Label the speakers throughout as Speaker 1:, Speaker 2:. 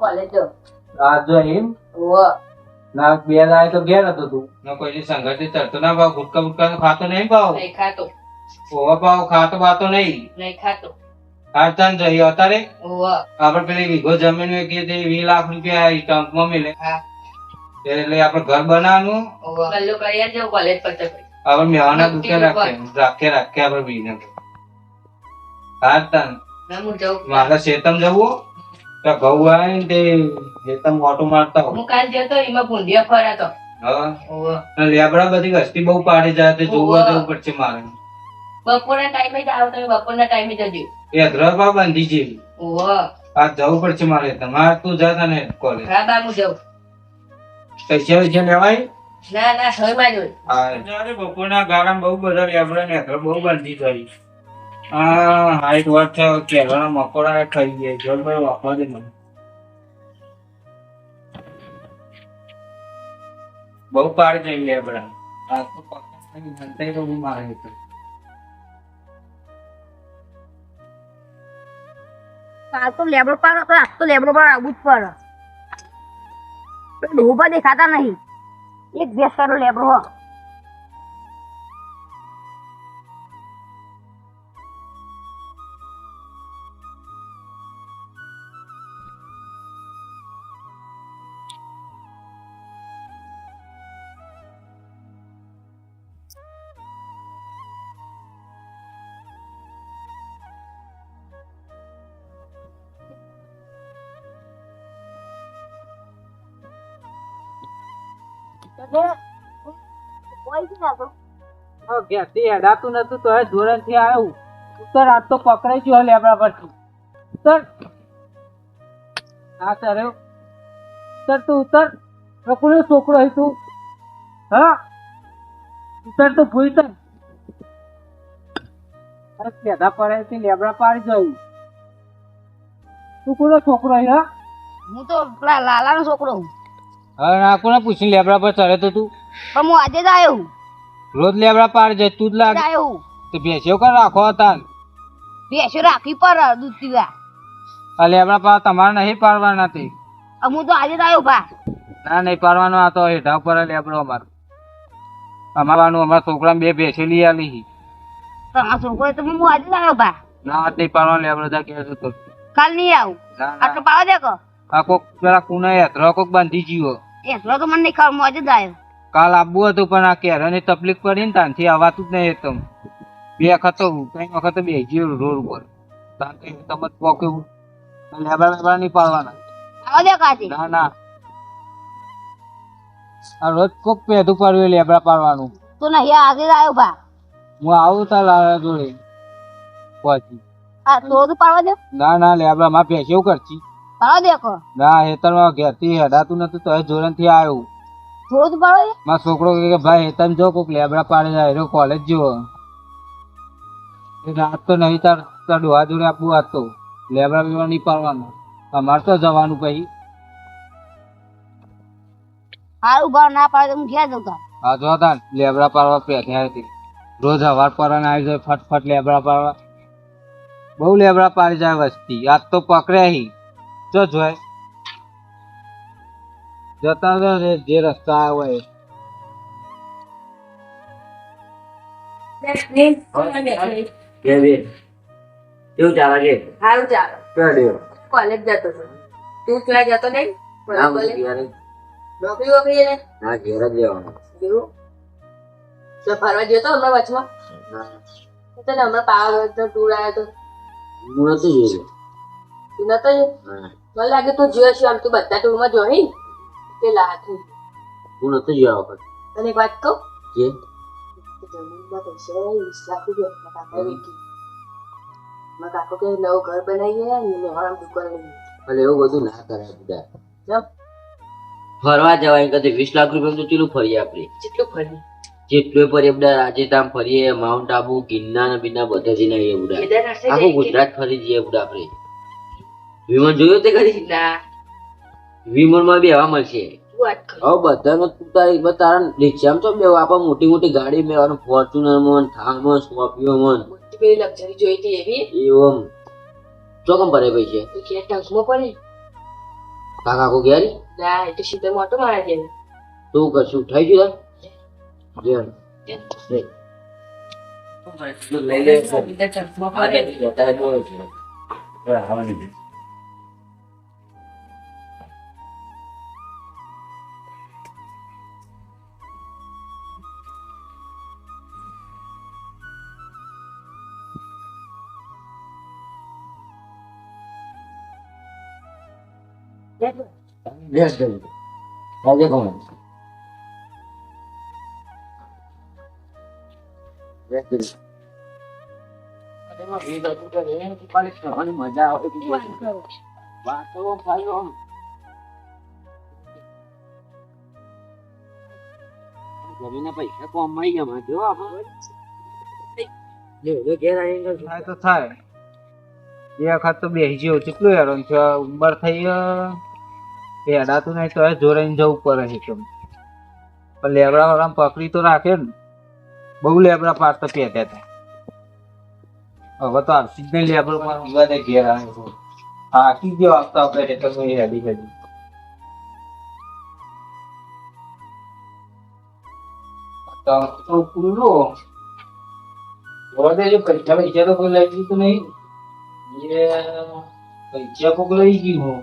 Speaker 1: College જો
Speaker 2: રાત જો એમ
Speaker 1: ઓ
Speaker 2: ના બે દાય તો ઘેર હતો તું ના કોઈ સંગઠિત ચડતો ના ભાવ ગુટકા ગુટકા તો ખાતો નહીં ભાવ
Speaker 1: નહીં ખાતો
Speaker 2: ઓવા ભાવ ખાતો બાતો નહીં
Speaker 1: નહીં ખાતો
Speaker 2: ખાતા જઈ અત્યારે
Speaker 1: ઓ
Speaker 2: આપડે પેલી વીઘો જમીન વેચી હતી 20 લાખ રૂપિયા ટંકમાં મિલે
Speaker 1: હા
Speaker 2: એટલે આપડે ઘર બનાવવાનું
Speaker 1: ઓ ગલ્લો કરી જાવ કોલેજ પર તો
Speaker 2: આપડે મેવાના દુકે રાખે આપડે બીને ખાતા
Speaker 1: ના હું જાઉં
Speaker 2: મારે શેતમ જવું તો ઘઉં આવે ને તે શેતમ ઓટો મારતા હોય
Speaker 1: હું કાલ જતો એમાં ભૂંડિયા ફરા તો
Speaker 2: હા
Speaker 1: ઓ
Speaker 2: લેબડા બધી વસ્તી બહુ પાડી જાય તે જોવા જવું પડશે મારે
Speaker 1: બપોરના ટાઈમે જ આવો તમે બપોરના ટાઈમે જજો
Speaker 2: એ દ્રબા બાંધી છે
Speaker 1: ઓ
Speaker 2: આ જવું પડશે મારે તમારે તું જતા ને કોલેજ
Speaker 1: હા બા હું જાઉં
Speaker 2: પૈસા વૈસા લેવાય
Speaker 1: ના ના હવે માં જોઈ
Speaker 2: અરે બપોરના ગાળામાં બહુ બધા લેબડા ને બહુ બાંધી જાય આ હાઈટ વાત છે કેળાના મકોડા થઈ ગયા જોર ભાઈ વાપવા દે મને બહુ પાડી જઈ લેબડા આ તો પકડી તો હું મારે તો
Speaker 3: કાલ તો લેબડો પાડો તો આજ તો લેબડો પર આવું જ પડે ડોબા દેખાતા નહીં એક ભેંસ કાઢો લેબડો હો
Speaker 2: ઘેરથી હેડાતું નતું તો ધોરણ થી આવ્યું ઉતર આજ તો પકડાઈ ગયો લેબડા પરથી ઉતર હા સર ઉતર તું ઉતર રકુલો છોકરો હે તું હા ઉતર તો ભૂલ તર અરે પેદા પડે છે લેબડા પાડી જવું તું કોનો છોકરો હે હા
Speaker 3: હું તો પેલા લાલાનો છોકરો હું
Speaker 2: હવે ના કોને પૂછીને લેબડા પર ચડે તો તું
Speaker 3: પણ હું આજે જ આવ્યો હું
Speaker 2: રોજ લેબડા પાડી જાય તું જ લાગે
Speaker 3: આવ્યો હું
Speaker 2: તો ભેંસ્યો કર રાખો હતા
Speaker 3: ભેંસો રાખી પર દૂધ પીવા
Speaker 2: આ લેબડા પાડ તમારે નહીં પાડવાના તે
Speaker 3: હું તો આજે જ આવ્યો ભા
Speaker 2: ના નહીં પાડવાનો આ તો હેઠા ઉપર લેબડો અમારવાનું અમારા છોકરા બે ભેંસે લઈ આલી
Speaker 3: તમારો છોકરો તો હું આજે જ આવ્યો ભા
Speaker 2: ના નહીં પાડવાનો લેબડો તા કે તો
Speaker 3: કાલ નહીં આવું આટલો પાડવા દે કો
Speaker 2: આ કોક પેલા કુના યાત્રા કોક બાંધી જીવો
Speaker 3: એટલો તો મને નહીં ખબર હું આજે જ આવ્યો
Speaker 2: કાલ આવવું હતું પણ આ કેરાની તકલીફ પડી ને ત્યાંથી આવાતું જ નહીં એકદમ બે વખત તો કઈ વખત બે ગયો રોડ ઉપર ત્યાં તમે પોકેવું લેબડા લેબડા નહીં પાડવાના
Speaker 3: આવવા દે કાચી
Speaker 2: ના ના આ રોજ કોક પેધું પડ્યું લેબડા પાડવાનું
Speaker 3: તો નહીં આજે જ આવ્યો ભા
Speaker 2: હું આવું તાર લાલા જોડે પહોંચી
Speaker 3: આ તો પાડવા દે
Speaker 2: ના ના લેબડા માં ભેંસ એવું કરતી
Speaker 3: પાડવા દે કો
Speaker 2: ના હેતરમાં ઘેરથી હેડાતું નતું તો જોરણ થી આવ્યું
Speaker 3: થોડું પાડવા દે
Speaker 2: મારો છોકરો કે ભાઈ હેતમ જો કોક લેબડા પાડે જાય કોલેજ જેવો રાત તો નહીં તાર ડોહા જોડે આપવું આજ તો લેબડા બેબડા નહીં પાડવાનું અમારે તો જવાનું પછી
Speaker 3: હારું ભાવ ના પાડે તો હું ઘેર જઉં તાર
Speaker 2: હા જો તાર લેબડા પાડવા પેઠ્યા હતી રોજ હવાર પરને આવી જાય ફટફટ લેબડા પાડવા બહુ લેબડા પાડી જાય વસ્તી આજ તો પકડ્યા હી જો જોય જતા જે રસ્તા આવ્યો હોય
Speaker 1: કેવું ચાલે છે સારું ચાલે કોલેજ જતો છું તું ક્યાં જતો નહીં નોકરી વોકરી ને
Speaker 2: હા ઘેર જ જવાનું
Speaker 1: એવું તો ફરવા ગયો તો હમણાં વચમાં તો ને હમણાં પાવાગઢ નો ટૂર આવ્યો તો
Speaker 2: હું નતું જોયું
Speaker 1: તું નતો મને લાગે તું જોયો છે આમ તું બધા ટૂરમાં જોઈ કે લાથી
Speaker 2: હું નતું જોયા વખત
Speaker 1: તને એક વાત કહું
Speaker 2: કે
Speaker 1: જમીનમાં પૈસા 20 લાખ રૂપિયા કાકા વેચી મારા કાકો કે નવું ઘર બનાવીએ ને મેવાડા દુકાન લઈએ
Speaker 2: એટલે એવું બધું ના કરાય બધા
Speaker 1: જમ
Speaker 4: ફરવા જવાય કદી 20 લાખ રૂપિયા તો ચેલું ફરીએ આપણે
Speaker 1: કેટલું ફરી
Speaker 4: જેટલું ફરીએ બધા રાજસ્થાન ફરીએ માઉન્ટ આબુ ગિરનાર ને બિના બધા જઈને આવીએ બધા આખું ગુજરાત ફરી જઈએ બધા આપણે વિમાન જોયું તે કદી
Speaker 1: ના
Speaker 4: વિમાન માં બેવા મળશે
Speaker 1: વાત કર
Speaker 4: હવે બધાનો તું તારા રિક્ષામાં તો બે આપણે મોટી મોટી ગાડી બેવાનું ફોર્ચ્યુનર માં થાર માં સ્કોર્પિયો માં
Speaker 1: મોટી પેલી લક્ઝરી જોઈ હતી એવી
Speaker 4: એવું ચોકમ ભરે પૈસા
Speaker 1: તો કે ટંકમાં પડે
Speaker 4: કાકા કો ગયા રી?
Speaker 1: ના એ તો સીધો મોટો મારા જેવો
Speaker 4: તું કશું થઈ ગયું તાર? લઈ લે બેસ જલ્દી આજે કોણ બેસ જલ્દી મજા આવે જમીના પૈસા કોમાઈ ગયા જો
Speaker 2: થાય તો થાય એ વખત તો બેસી ગયો કેટલું હેરાન છે ઉંમર થઈ હેડાતું નહીં તો જોરાઈને જવું પડે છે કેમ પણ લેબડા વાળા પકડી તો રાખે ને બહુ લેબડા પાડતા પહેર્યા હતા હવે તો આરસી જ નહીં લેબડો પણ વિવાદ ઘેર આવ્યો હાકી ગયો આપતા આપણે તો હેડી હેડી તો પૂરો પૈસા પૈસા તો કોઈ લઈ ગયું નહીં પૈસા કોક લઈ ગયું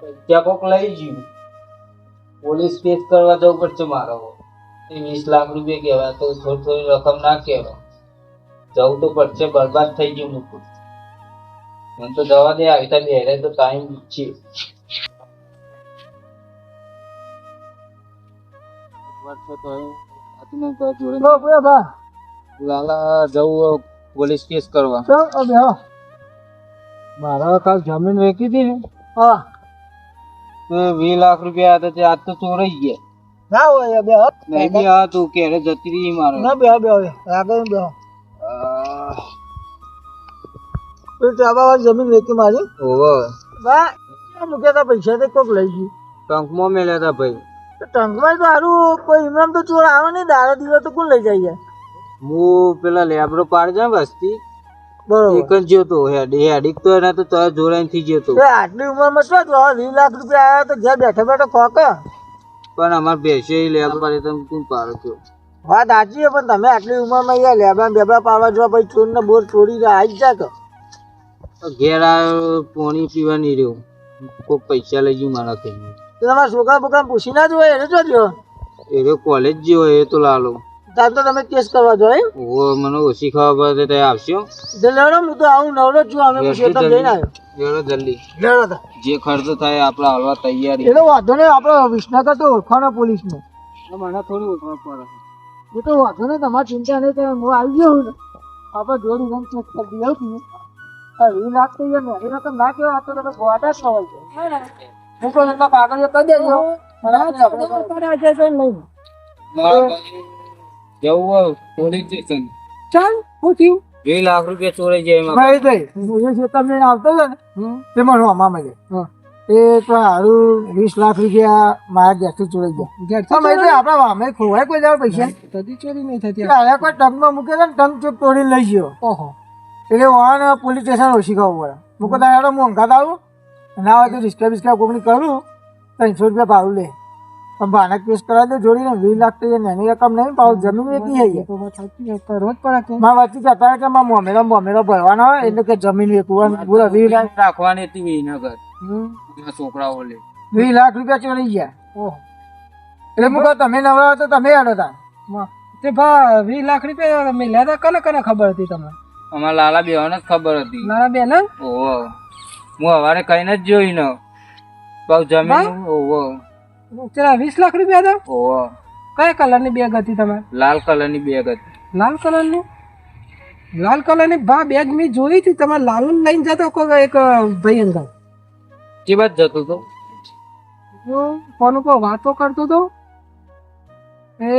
Speaker 2: પૈસા કોક લઈ ગયું પોલીસ કેસ કરવા જવું પડશે મારો 20 લાખ રૂપિયા કહેવાય તો થોડી થોડી રકમ ના કહેવાય જવું તો પડશે બરબાદ થઈ ગયું મૂકું મને તો જવા દે આવી બે તો ટાઈમ છે લાલા જવું પોલીસ કેસ કરવા મારા કાલ જમીન વેચી હતી ને હા 20 લાખ રૂપિયા હતા તે આજ તો ચોરાઈ ગયા ના હોય બે નહીં બે હા તું ક્યારે જતી રહી મારો ના બે બે આગળ બે જમીન વેચી મારી ઓહો વાહ મૂક્યા પૈસા તો કોક લઈ ગયું ટંકમાં મેલ્યા હતા ભાઈ ટંકમાં તો સારું કોઈ ઇમામ તો ચોર આવે નહીં દાડા દિવસ તો કોણ લઈ જાય હું પેલા લેબડો પાડ જા વસ્તી બરોબર એક જ જોતો હેડિક તો એના તો તરત જોરાઈ થઈ ગયો તો આટલી ઉંમરમાં શું 20 લાખ રૂપિયા આવ્યા તો ઘેર બેઠા બેઠા ખોક પણ અમાર બેસે લેબ પાડે તમે કોણ પાડો છો વાત સાચી છે પણ તમે આટલી ઉંમરમાં યાર લેબડા બેબડા પાડવા જો પછી ચોર ને બોર છોડી આવી જાય તો ઘેર આવ્યો પાણી પીવા નહીં રહ્યો કોઈ પૈસા લઈ ગયું મારા કઈ તમારા છોકરા બોકરા પૂછી ના જોયે એને જો જો એ કોલેજ જેવો એ તો લાલો તાર તો તમે કેસ કરવા જો ઓ મને ઓછી ખબર પડે તે આવશો લેડો હું તો આવું નવરો છું અમે પૂછ્યો તો જઈને આવ્યો લેડો જલ્દી લેડો જે ખર્ચો થાય આપણે હાલવા તૈયારી એનો વાંધો નહીં આપણે વિસનગર તો ઓળખાણો પોલીસ ને મને થોડી ઓળખાણ પડે એ તો વાંધો નહીં તમારી ચિંતા નહીં થાય હું આવી ગયો ને આપણે જોડી રંગ ચેક કરી દઈએ છું 20 લાખ તો યાર મેરી રકમ ના કહેવાય તો તમે ગોટા સવાલ છે હું તો એમના કાગળિયો કહી દેજો જવું પોલીસ સ્ટેશન ચાલ શું થયું 2 લાખ રૂપિયા ચોરાઈ જાય એમાં તમને આવતો હતો ને તેમાં મામા એ તો સારું 20 લાખ રૂપિયા મારા ગેસથી ચોરાઈ ગયા આપડા મામે ખોવાય કોઈ જવા પૈસા કદી ચોરી નહીં થતી કોઈ ટંકમાં મૂકે છે ને ટંક ચોક તોડીને લઈ ગયો ઓહો એટલે વાહન પોલીસ સ્ટેશન ઓછી ખાવું પડે મૂકો તારે હું અંગાત આવું ના હોય તો રિસ્કા બિસ્કા કોકની કરું 300 રૂપિયા ભાડું લે પણ ભાનક કેસ કરાવી દે જોડીને 20 લાખ તો નાની રકમ નહીં પાછું જમીન વેચી આવી રોજ પડે મારા વચ્ચે કહેતા કે મારા મોમેરો ભરવાનો હોય એટલે કે જમીન વેચવું 20 લાખ રાખવાની હતી વિનગર છોકરાઓ લે 20 લાખ રૂપિયા ચોરી ગયા ઓહો એટલે હું કહું તમે નવરા તો તમે યાદ હતા તે ભા 20 લાખ રૂપિયા મેલ્યા હતા કને કને ખબર હતી તમને અમારા લાલા બેવાને જ ખબર હતી લાલા બેન ઓહો હું હવારે કઈને જ જોઈ ન બહુ જમીન ઓહો તેરા 20 લાખ રૂપિયા હતા ઓહો કયા કલરની બેગ હતી તમારે લાલ કલરની બેગ હતી લાલ કલરની ભા બેગ મેં જોઈ હતી તમારે લાલુ લઈને જતો કોઈ એક ભાઈ અંગલ કે બાદ જતો તો ફોન ઉપર વાતો કરતો તો એ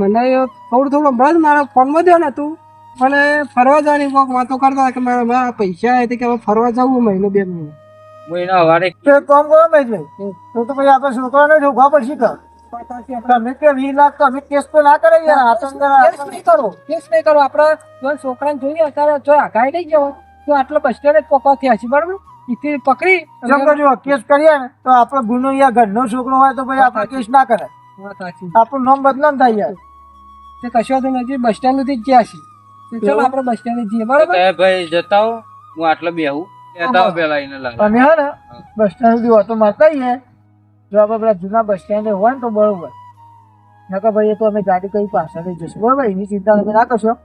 Speaker 2: મને થોડું હમણાં જ મારા ફોનમાં થયો ને તું મને ફરવા જવાની કોઈક વાતો કરતા કે મારા પૈસા હતી કે ફરવા જવું મહિનો 2 મહિનો હું એના હવારે કામ કરો ભાઈ તો પછી આપણે છોકરાને ઉભા પડશે કે તમે કે 20 લાખ તમે કેસ તો ના કરે યાર
Speaker 5: કેસ નહીં કરો આપડે છોકરાને જોઈએ અત્યારે જો આગાઈ નહીં જવો તો આટલો બસ સ્ટેન્ડ જ પકવા થયા છે બરાબર ઈથી પકડી
Speaker 2: જો કરજો કેસ કરીએ ને તો આપણો ગુનો યાર ઘરનો છોકરો હોય તો ભાઈ આપણે કેસ ના કરે આપણું નામ બદનામ થાય યાર
Speaker 5: તે કશો તો નથી બસ સ્ટેન્ડ સુધી જ ગયા છે ચાલો આપણે બસ સ્ટેન્ડ જઈએ બરાબર
Speaker 6: ભાઈ જતા હો હું આટલો બેહું લેતા હો પેલા એને લાગે
Speaker 2: અમે હે ને બસ સ્ટેન્ડ સુધી ઓટો મારતા આવીએ જો આપણે પેલા જૂના બસ સ્ટેન્ડ હોય ને તો બરોબર નકર ભાઈ એ તો અમે ગાડી કઈ પાછળ લઈ જશું બરોબર એની ચિંતા તમે ના કરશો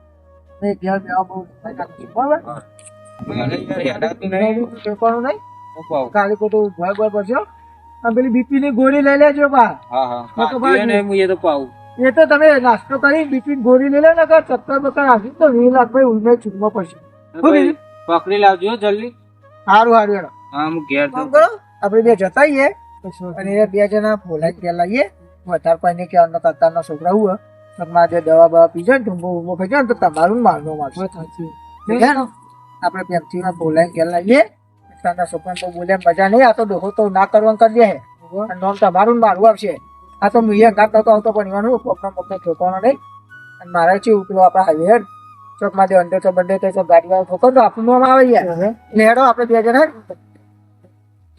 Speaker 2: ને ઘેર બેવા બહુ નાખશું બરોબર ઠેકવાનું નહીં કાલે ખોટું ભય ભય પડશે અને પેલી બીપી ની ગોળી લઈ લેજો બા એ તો તમે નાસ્તો કરી બીપી ગોળી લઈ લે ને ચક્કર બક્કર આવી તો 20 લાખ ભાઈ ઉલમે ચૂકવા પડશે
Speaker 6: પકડી લાવજો જલ્દી
Speaker 2: સારું સારું હેડો
Speaker 6: હા હું ઘેર
Speaker 2: કામ કરો આપણે બે જતા આવીએ અને એ બે જણા બોલાઈ ગયા લાવીએ વધારે પાઈને કે અन्न કરતાના છોકરા હું તમારે જે દવા બવા પી જાય ને ટૂંબો ઊંબો ખાઈ જાય ને તો તમારું મારનો મારશે આપણે પેપ્સી માં બોલાઈ ગયા લાવીએ તાના છોકરાને તો બોલે મજા નહીં આ તો ડોહો તો ના કરવાનું કરી દે નોમ તમારું મારવું આવશે આ તો મુએ ના કરતો આવતો પણ એવાનું પોપડા પોપડા ઠોકવાનો નહીં અને મારે છે પેલો આપણા હાઈવે ચોક માં અંડે તો બંડે તો ગાડી વાળો ઠોકો તો આપણું નામ આવે યાર એટલે હેડો આપણે બે જણા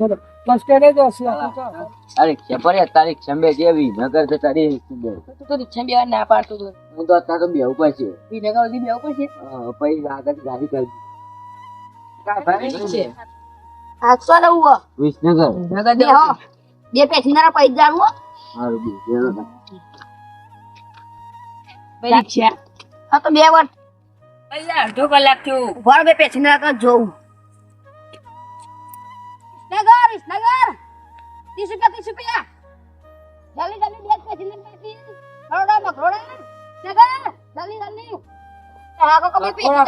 Speaker 2: ચલો બસ સ્ટેન્ડ જ હશે
Speaker 4: અરે ખબર તારીખ છંબે જેવી નગર તો તારી
Speaker 3: તું તો રિક્ષા બેવા ના પાડતો હતો
Speaker 4: હું તો અત્યારે તો બેહું પડશે
Speaker 3: વિનગર સુધી બેવું પડશે
Speaker 4: પછી આગળ ગાડી કરી
Speaker 3: આખસો રહું
Speaker 4: વિસનગર
Speaker 3: નગર દે હો બે પેસેન્જર પૈસા આલું હો
Speaker 4: સારું બેહો
Speaker 3: રિક્ષા હા તો 2 વર્ષ પૈસા અડધો કલાક થયું ઉભા બે પેસેન્જર આગળ જોઉં વિસનગર 30 રૂપિયા જલ્દી જલ્દી બે પેસેન્જર પાછી ખરોડા મખરોડા નગર જલ્દી આ કો કબે પેસેન્જર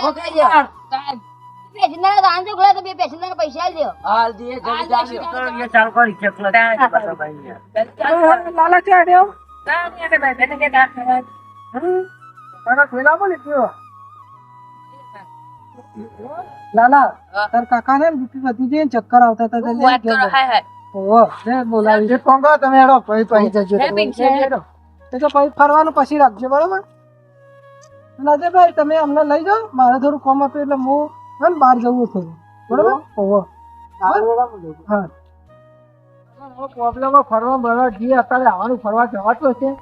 Speaker 3: પેસેન્જર દાન જો ગળે તો બે પેસેન્જર પૈસા આલ દે
Speaker 4: હાલ દે જલ્દી
Speaker 6: ચાલુ કરી ચકલો
Speaker 5: લાલા ચાડ્યો લાલા તાર કાકા ને બીપી વધી જાય ને ચક્કર આવતા હતા બોલાવી
Speaker 2: કોંગા તમે હેડો પછી પછી જજો
Speaker 5: એ તો પછી ફરવાનું પછી રાખજો બરોબર નાજેભાઈ તમે અમને લઈ જાઓ મારે થોડું કામ હતું એટલે હું હે ને બહાર જવું થોડું બરોબર હા
Speaker 2: પ્રોબ્લેમ ફરવા બરવા જઈએ અત્યારે આવવાનું ફરવા જવાતું હશે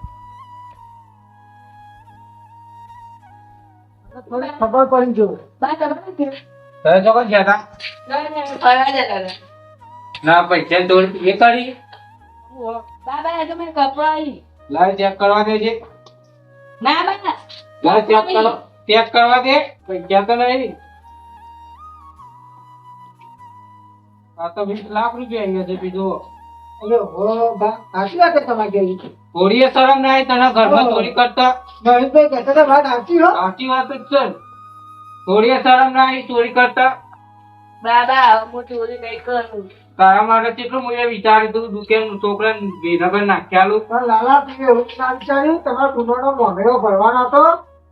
Speaker 2: થોડી ખબર પડી જો
Speaker 6: ના પૈસા થોડી એ કરી લાવ ચેક કરવા દેજે લાવ ચેક કરવા દે પૈસા તો નહીં આ તો 20 લાખ રૂપિયા અહીંયા છે બીજો
Speaker 2: સાચી વાત છે તમારી કેવી
Speaker 6: થોડી શરમ ના આવી તને ઘરમાં ચોરી કરતા
Speaker 2: મહેશભાઈ કહેતા હતા વાત સાચી હો
Speaker 6: સાચી વાત જ છે થોડી શરમ ના આવી ચોરી કરતા
Speaker 3: બાબા હું ચોરી નહીં કરું
Speaker 6: તારા માટે કેટલું હું એ વિચાર્યું હતું દુકાન છોકરાને વિનગર નાખ્યાલું
Speaker 2: પણ લાલા તમે એવું જ ના વિચાર્યું તમારા ગુનાનો મોમેરો ભરવાનો હતો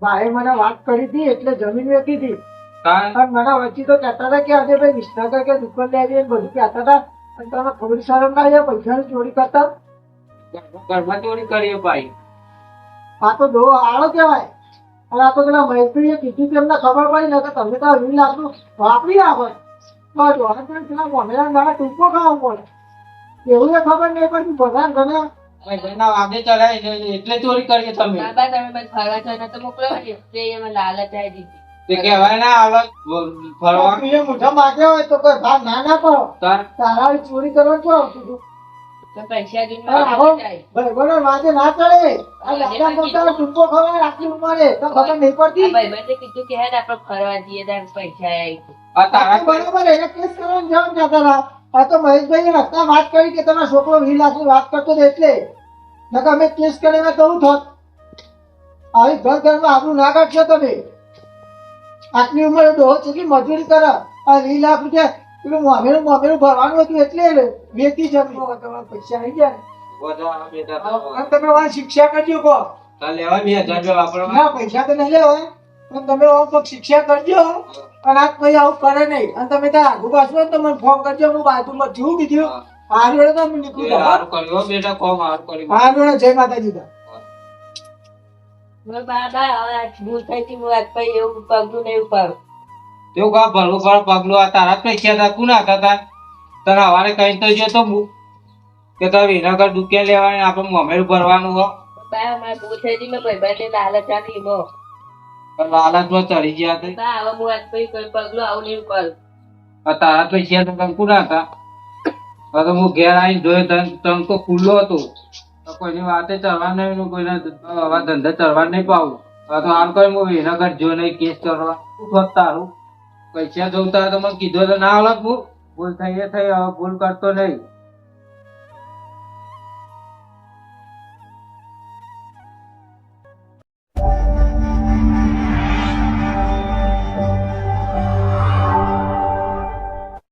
Speaker 2: ભાઈ મને વાત કરી હતી એટલે જમીન વેચી હતી અને મને વચ્ચે તો કહેતા હતા કે આજે ભાઈ વિસનગર કે દુકાન લઈ આવીએ બધું કહેતા હતા અને તમે થોડી શરમ ના આવે પૈસાની ચોરી કરતા
Speaker 6: ઘરમાં ચોરી કરીએ ભાઈ
Speaker 2: આ તો દો આળો કહેવાય અને આ તો પેલા મહેશભાઈએ કીધું કે એમને ખબર પડી ને કે તમે તો 20 લાખનું વાપરી આપો પેલા મોમેરા ના ટૂંકો ખાવા પડે એવું એ ખબર નહીં પડતી ભગવાન ગમે
Speaker 6: ભાઈના વાગે ચડાય એટલે ચોરી કરીએ તમે
Speaker 3: બાબા તમે બસ ફરવા જઈને તો મોકલો તે એમાં લાલચ આવી દીધી
Speaker 6: તે કહેવાય ના આવે ફરવા
Speaker 2: એ મોઢા માગ્યા હોય તો કોઈ ભાગ ના ના પડો તારા ચોરી કરવા ક્યાં આવતું હતું
Speaker 3: તો પૈસા
Speaker 2: ભાઈ બરાબર વાંચે ના ચડે આ લાડા મોટા ટૂંકો ખવાય આટલી ઉંમરે તો ખબર નહીં પડતી
Speaker 3: ભાઈ મને કીધું કે હે આપણે ફરવા જઈએ ત્યારે પૈસા આવી
Speaker 6: આ તારા
Speaker 2: બરાબર એને કેસ કરવાનું જવાનું કહેતા હતા આ તો મહેશભાઈએ રસ્તા વાત કરી કે તમારો છોકરો 20 લાખની વાત કરતો હતો એટલે નકર અમે કેસ કરીને તો હું થોત આવી ઘરમાં આપણું ના કાઢશો તમે આટલી ઉંમરે ડોહો કેટલી મજૂરી કરે આ 20 લાખ રૂપિયા પેલું મોમેરું ભરવાનું હતું એટલે વેચી જમીન તમારા પૈસા આવી ગયા અને તમે વાળ શિક્ષા કરજો કહો
Speaker 6: લેવા 2000 વાપરવા
Speaker 2: ના પૈસા તો નહીં લેવાય પણ તમે શિક્ષા કરજો અને આ કોઈ આવું કરે નહીં અને તમે ત્યાં આગુ પાછું હોય તો મને ફોન કરજો હું બાજુમાં જોઉં કીધું
Speaker 5: હારું હેડો તો હું નીકળું છું, હો.
Speaker 6: સારું કર્યું હો બેટા, કોમ સારું કર્યું.
Speaker 5: હારું હેડો, જય માતાજી તો.
Speaker 6: તેવું કા ભલું ભલું પગલું આ તારા જ પૈસા હતા, કોના હતા તાર? તને હવારે કઈ તો જો તો કે તારે વિનાગર દુખ્યા લેવાની આપણે મોમેરું ભરવાનું હો. પણ લાલચમાં ચડી ગયા તે. આ તારા જ પૈસા હતા તને કોના હતા? હવે તો હું ઘેર આવીને જોયો તને તો ખુલ્લો હતો, તો કોઈની વાતે ચડવા નહીં, કોઈના હવે ધંધા ચડવા નહીં પાવું. હવે તો આમ કરી હું વિનાગર જો નહીં કેસ કરવા શું થોત તારું? પૈસા જોતા હોય તો મને કીધું તો ના આવડત, હું ભૂલ થઈ એ થઈ, હવે ભૂલ કરતો નહીં.